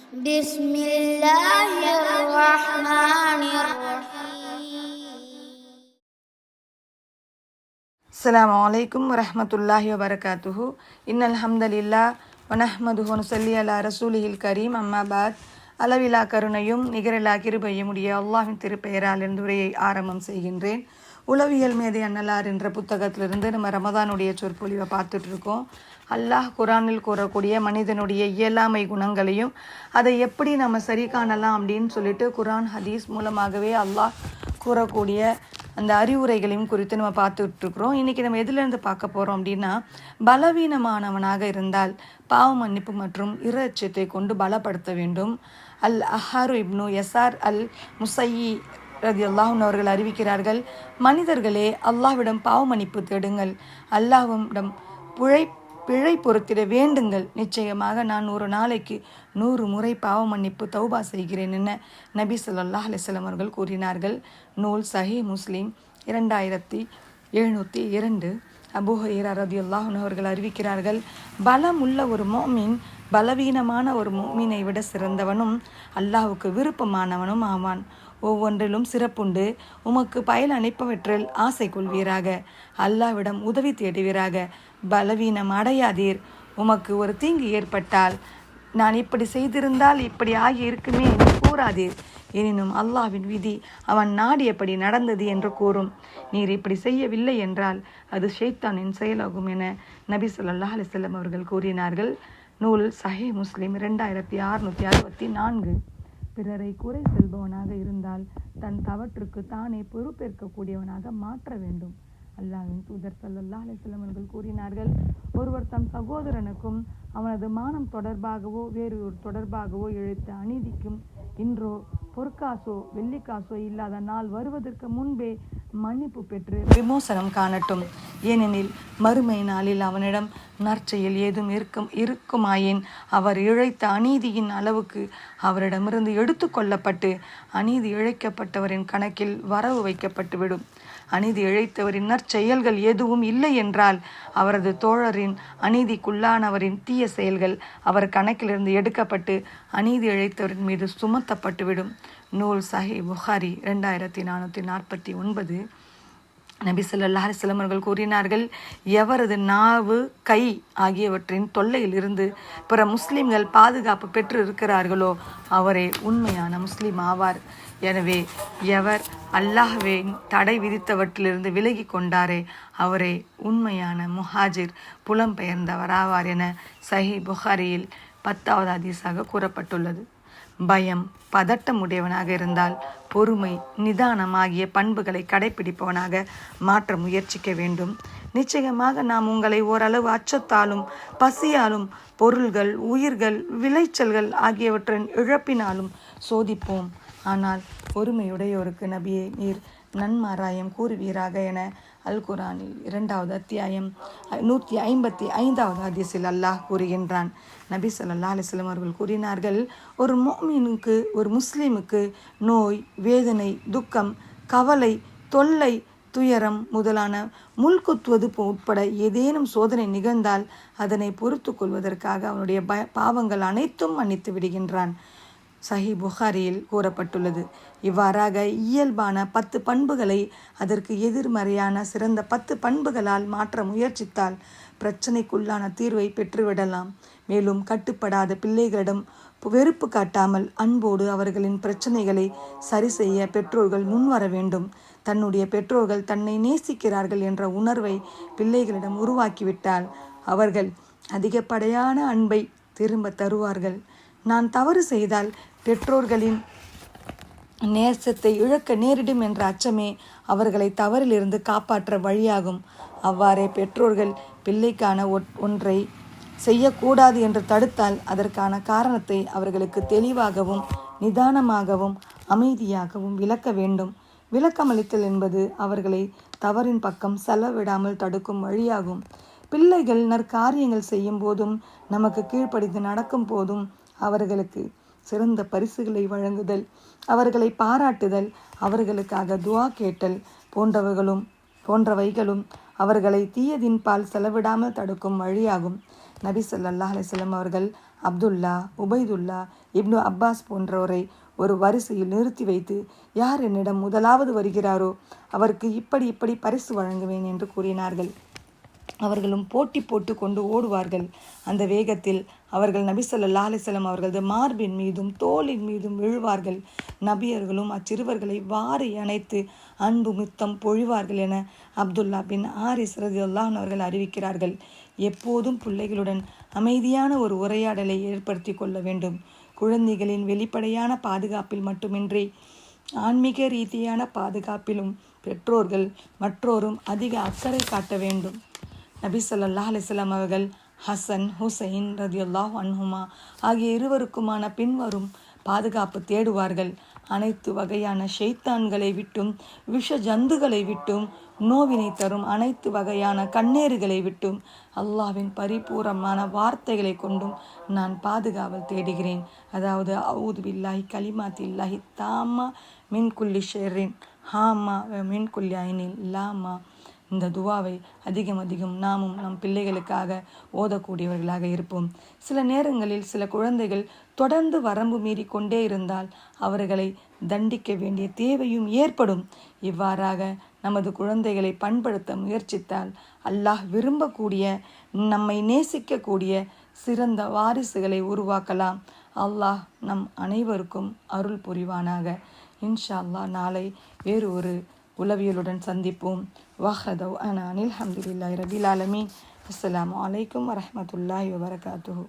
بسم الله الرحمن الرحيم. السلام عليكم ورحمة الله وبركاته. إن الحمد لله ونحمده ونصلي على رسوله الكريم. أما بعد, அளவிலா கருணையும் நிகரிலா கிருபையும் உடைய அல்லாஹ்வின் திருப்பெயரால் இந்த உரையை ஆரம்பம் செய்கின்றேன். உளவியல் மேதை அன்னலார் என்ற புத்தகத்திலிருந்து நம்ம ரமதானுடைய சொற்பொழிவை பார்த்துட்டு இருக்கோம். அல்லாஹ் குரானில் கூறக்கூடிய மனிதனுடைய இயலாமை குணங்களையும் அதை எப்படி நம்ம சரி காணலாம் அப்படின்னு சொல்லிட்டு குரான் ஹதீஸ் மூலமாகவே அல்லாஹ் கூறக்கூடிய அந்த அறிவுரைகளையும் குறித்து நம்ம பார்த்துட்டு இருக்கிறோம். இன்றைக்கி நம்ம எதுலேருந்து பார்க்க போகிறோம் அப்படின்னா, பலவீனமானவனாக இருந்தால் பாவ மன்னிப்பு மற்றும் இறை அச்சத்தை கொண்டு பலப்படுத்த வேண்டும். அல் அஹாரு இப்னு யசார் அல் முசையி ரலியல்லாஹு அவர்கள் அறிவிக்கிறார்கள், மனிதர்களே, அல்லாஹ்விடம் பாவ மன்னிப்பு தேடுங்கள், அல்லாஹ்விடம் பிழை பொறுத்திட வேண்டுங்கள். நிச்சயமாக நான் ஒரு நாளைக்கு 100 முறை பாவ மன்னிப்பு தௌபா செய்கிறேன் என நபி ஸல்லல்லாஹு அலைஹி வஸல்லம் அவர்கள் கூறினார்கள். நூல் சஹீஹ் முஸ்லிம் 2702. அபூ ஹுரைரா ரலியல்லாஹு அவர்கள் அறிவிக்கிறார்கள், பலம் உள்ள ஒரு முஃமின் பலவீனமான ஒரு முஃமினை விட சிறந்தவனும் அல்லாஹ்வுக்கு விருப்பமானவனும் ஆவான். ஒவ்வொன்றிலும் சிறப்புண்டு. உமக்கு பயன் அளிப்பவற்றில் ஆசை கொள்வீராக, அல்லாஹ்விடம் உதவி தேடுவீராக. பலவீனம் அடையாதீர். உமக்கு ஒரு தீங்கு ஏற்பட்டால் நான் இப்படி செய்திருந்தால் இப்படி ஆகி இருக்குமே என்று கூறாதீர். எனினும் அல்லாஹ்வின் விதி அவன் நாடியபடி நடந்தது என்று கூறும். நீர் இப்படி செய்யவில்லை என்றால் அது ஷைத்தானின் செயலாகும் என நபி ஸல்லல்லாஹு அலைஹி வஸல்லம் அவர்கள் கூறினார்கள். நூல் சஹீஹ் முஸ்லிம் 2664. பிறரை குறை செல்பவனாக இருந்தால் தன் தவற்றுக்கு தானே பொறுப்பேற்கக்கூடியவனாக மாற்ற வேண்டும். அல்லாஹ்வின் தூதர் ஸல்லல்லாஹு அலைஹி வஸல்லம் அவர்கள் கூறினார்கள், ஒருவர் தம் சகோதரனுக்கும் அவனது மானம் தொடர்பாகவோ வேறு ஒரு தொடர்பாகவோ இழைத்த அநீதிக்கும் இன்றோ பொற்காசோ வெள்ளிக்காசோ இல்லாத நாள் வருவதற்கு முன்பே மன்னிப்பு பெற்று விமோசனம் காணட்டும். ஏனெனில் மறுமை நாளில் அவனிடம் நற்செயல் ஏதும் இருக்குமாயின் அவர் இழைத்த அநீதியின் அளவுக்கு அவரிடமிருந்து எடுத்து கொள்ளப்பட்டு அநீதி இழைக்கப்பட்டவரின் கணக்கில் வரவு வைக்கப்பட்டுவிடும். அநீதி இழைத்தவரின் நற்செயல்கள் எதுவும் இல்லை என்றால் அவரது தோழரின் அநீதிக்குள்ளானவரின் தீய செயல்கள் அவர் கணக்கிலிருந்து எடுக்கப்பட்டு அநீதி இழைத்தவரின் மீது சுமத்தப்பட்டுவிடும். நூல் சஹீஹ் புகாரி 2449. நபி ஸல்லல்லாஹு அலைஹி வஸல்லம் அவர்கள் கூறினார்கள், எவரது நாவு கை ஆகியவற்றின் தொல்லையில் இருந்து பிற முஸ்லிம்கள் பாதுகாப்பு பெற்று இருக்கிறார்களோ அவரே உண்மையான முஸ்லிம் ஆவார். எனவே எவர் அல்லாஹ்வின் தடை விதித்தவற்றிலிருந்து விலகி கொண்டாரே அவரே உண்மையான முஹாஜிர் புலம்பெயர்ந்தவராவார் என சஹீஹ் புகாரியில் 10வது ஹதீஸாக கூறப்பட்டுள்ளது. பயம் பதட்டம் உடையவனாக இருந்தால் பொறுமை நிதானம் ஆகிய பண்புகளை கடைபிடிப்பவனாக மாற்ற முயற்சிக்க வேண்டும். நிச்சயமாக நாம் உங்களை ஓரளவு அச்சத்தாலும் பசியாலும் பொருள்கள் உயிர்கள் விளைச்சல்கள் ஆகியவற்றின் இழப்பினாலும் சோதிப்போம். ஆனால் பொறுமையுடையோருக்கு நபியே நீர் நன்மாராயம் கூறுவீராக என அல் குரானில் 2வது அத்தியாயம் 155வது ஹதீஸில் அல்லாஹ் கூறுகின்றான். நபி ஸல்லல்லாஹு அலைஹி வஸல்லம் அவர்கள் கூறினார்கள், ஒரு முஃமினுக்கு ஒரு முஸ்லிமுக்கு நோய் வேதனை துக்கம் கவலை தொல்லை துயரம் முதலான முள்குத்துவது உட்பட ஏதேனும் சோதனை நிகழ்ந்தால் அதனை பொறுத்து கொள்வதற்காக அவனுடைய பாவங்கள் அனைத்தும் மன்னித்து விடுகின்றான். சஹீஹ் புகாரியில் கூறப்பட்டுள்ளது. இவ்வாறாக இயல்பான 10 பண்புகளை அதற்கு எதிர்மறையான சிறந்த 10 பண்புகளால் மாற்ற முயற்சித்தால் பிரச்சனைக்குள்ளான தீர்வை பெற்றுவிடலாம். மேலும் கட்டுப்படாத பிள்ளைகளிடம் வெறுப்பு காட்டாமல் அன்போடு அவர்களின் பிரச்சனைகளை சரி செய்ய பெற்றோர்கள் முன்வர வேண்டும். தன்னுடைய பெற்றோர்கள் தன்னை நேசிக்கிறார்கள் என்ற உணர்வை பிள்ளைகளிடம் உருவாக்கிவிட்டால் அவர்கள் அதிகப்படியான அன்பை திரும்ப தருவார்கள். நான் தவறு செய்தால் பெற்றோர்களின் நேசத்தை இழக்க நேரிடும் என்ற அச்சமே அவர்களை தவறிலிருந்து காப்பாற்ற வழியாகும். அவ்வாறே பெற்றோர்கள் பிள்ளைக்கான ஒன்றை செய்யக்கூடாது என்று தடுத்தால் அதற்கான காரணத்தை அவர்களுக்கு தெளிவாகவும் நிதானமாகவும் அமைதியாகவும் விளக்க வேண்டும். விளக்கமளித்தல் என்பது அவர்களை தவறின் பக்கம் செல்லவிடாமல் தடுக்கும் வழியாகும். பிள்ளைகள் நற்காரியங்கள் செய்யும் போதும் நமக்கு கீழ்ப்படிந்து நடக்கும் போதும் அவர்களுக்கு சிறந்த பரிசுகளை வழங்குதல் அவர்களை பாராட்டுதல் அவர்களுக்காக துஆ கேட்டல் போன்றவைகளும் அவர்களை தீயதின் பால் செலவிடாமல் தடுக்கும் வழியாகும். நபி ஸல்லல்லாஹு அலைஹி வஸல்லம் அவர்கள் அப்துல்லா, உபைதுல்லா, இப்னு அப்பாஸ் போன்றவரை ஒரு வரிசையில் நிறுத்தி வைத்து, யார் என்னிடம் முதலாவது வருகிறாரோ அவருக்கு இப்படி பரிசு வழங்குவேன் என்று கூறினார்கள். அவர்களும் போட்டி போட்டு கொண்டு ஓடுவார்கள். அந்த வேகத்தில் அவர்கள் நபி ஸல்லல்லாஹு அலைஹி வஸல்லம் அவர்களது மார்பின் மீதும் தோளின் மீதும் விழுவார்கள். நபியர்களும் அச்சிறுவர்களை வாரி அணைத்து அன்பு முத்தம் பொழிவார்கள் என அப்துல்லா பின் ஹாரிஸ் ரலியல்லாஹு அன்ஹு அவர்கள் அறிவிக்கிறார்கள். எப்போதும் பிள்ளைகளுடன் அமைதியான ஒரு உரையாடலை ஏற்படுத்தி கொள்ள வேண்டும். குழந்தைகளின் வெளிப்படையான பாதுகாப்பில் மட்டுமின்றி ஆன்மீக ரீதியான பாதுகாப்பிலும் பெற்றோர்கள் மற்றோரும் அதிக அக்கறை காட்ட வேண்டும். நபி ஸல்லல்லாஹு அலைஹி வஸல்லம் அவர்கள் ஹசன், ஹுசைன் ரலியல்லாஹு அன்ஹுமா ஆகிய இருவருக்குமான பின்வரும் பாதுகாப்பு தேடுவார்கள். அனைத்து வகையான ஷைத்தான்களை விட்டும், விஷ ஜந்துகளை விட்டும், நோவினை தரும் அனைத்து வகையான கண்ணேறுகளை விட்டும் அல்லாஹ்வின் பரிபூர்ணமான வார்த்தைகளை கொண்டும் நான் பாதுகாவல் தேடுகிறேன். அதாவது அஊது பில்லாஹி கலிமாத்தில்லாஹி தாம்மா மின் குல்லி ஷர்ரின் ஹாமா மின் குல்லி ஐனில் லாமா. இந்த துவாவை அதிகம் நாமும் நம் பிள்ளைகளுக்காக ஓதக்கூடியவர்களாக இருப்போம். சில நேரங்களில் சில குழந்தைகள் தொடர்ந்து வரம்பு மீறி கொண்டே இருந்தால் அவர்களை தண்டிக்க வேண்டிய தேவையும் ஏற்படும். இவ்வாறாக நமது குழந்தைகளை பண்படுத்த முயற்சித்தால் அல்லாஹ் விரும்பக்கூடிய, நம்மை நேசிக்கக்கூடிய சிறந்த வாரிசுகளை உருவாக்கலாம். அல்லாஹ் நம் அனைவருக்கும் அருள் புரிவானாக. இன்ஷா அல்லாஹ் நாளை வேறு ஒரு உளவியலுடன் சந்திப்போம். வஹ்ரதவ் அனில் ஹம்துலில்லாஹி ரபில் ஆலமீன். அஸ்ஸலாமு அலைக்கும் வரஹ்மத்துல்லாஹி வபரகாத்துஹு.